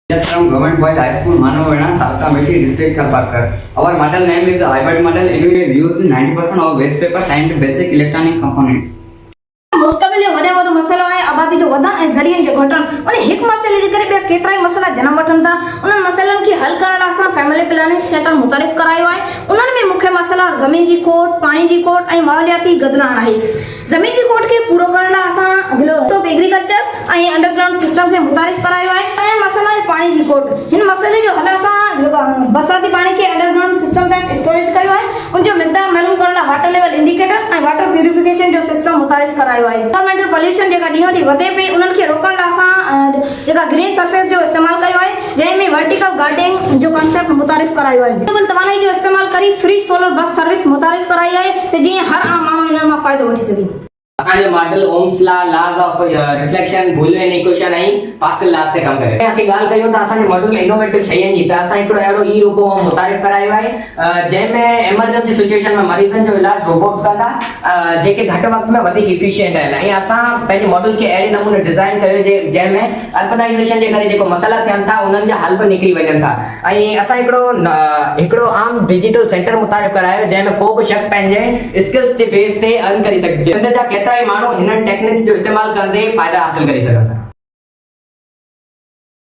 From Government Boys High School, Manavana, Talka Methi, District Thalpakar. Our model name is hybrid model. Anyway, we use 90% of waste papers and basic electronic components. मुश्किल वॾे वॾो मसइलो आहे आबादी जो वधण ऐं ज़रियनि जो घटण उन हिकु मसइले जे करे ॿिया केतिरा ई मसइला जनम वठनि था। उन्हनि मसइलनि खे हल करण लाइ असां फैमिली प्लानिंग सेंटर मुतारिफ़ करायो आहे। उन्हनि में मुख्य मसइला ज़मीन जी खोट, पाणी जी खोट ऐं माहौलियाती गदराण आहे। ज़मीन जी खोट खे पूरो करण लाइ असां ग्लोब एग्रीकल्चर ऐं अंडरग्राउंड सिस्टम खे मुतारिफ़ करायो आहे। ऐं मसइला आहे पाणी जी खोट। हिन मसइले जो हल असां बरसाती पाणी खे अंडरग्राउंड सिस्टम तहत स्टोरेज कयो आहे। उन जो मिक़दार मालूम करण लाइ वाटर लेवल इंडिकेटर ऐं वाटर प्यूरिफिकेशन जो सिस्टम मुतारिफ़ करायो आहे। एनवायरमेंटल पॉल्यूशन जेका ॾींहों ॾींहुं वधे पई उन्हनि खे रोकण लाइ असां जेका ग्रीन सरफेस जो इस्तेमालु कयो आहे, जंहिंमें वर्टिकल गार्डनिंग जो कॉन्सेप्ट मुतारिफ़ करायो आहे। रिन्यूएबल तवानाई जो इस्तेमालु करी फ्री सोलर बस सर्विस मुतारिफ़ कराई आहे त जीअं हर आम माण्हू इन मां फ़ाइदो वठी सघे। असांजो model Ohm's laws of reflection Boolean equation ऐं पास्कल लॉस ते कम करे। असीं ॻाल्हि कयूं त असांजे मॉडल में इनोवेटिव शयुनि जी त असां हिकिड़ो अहिड़ो ई रूपो मुतारिफ़ करायो आहे जंहिंमें एमरजेंसी सिचुएशन में मरीज़नि जो इलाज रोबोट्स कंदा जेके घटि वक़्त में वधीक इफिशिएंट आहिनि। ऐं असां पंहिंजे मॉडल खे अहिड़े नमूने डिज़ाइन कयो जंहिंमें अर्बनाइज़ेशन जे करे जेको मसइला थियनि था उन्हनि जा हल बि निकिरी वञनि था। ऐं असां हिकिड़ो आम डिजिटल सेंटर मुतारिफ़ करायो जंहिंमें को बि शख़्स पंहिंजे स्किल्स जे बेस ते अर्न करे सघे। जिंदगी जा केतिरा ई माण्हू हिन टेक्निक्स जो इस्तेमालु कंदे फ़ाइदा हासिल करे सघनि था।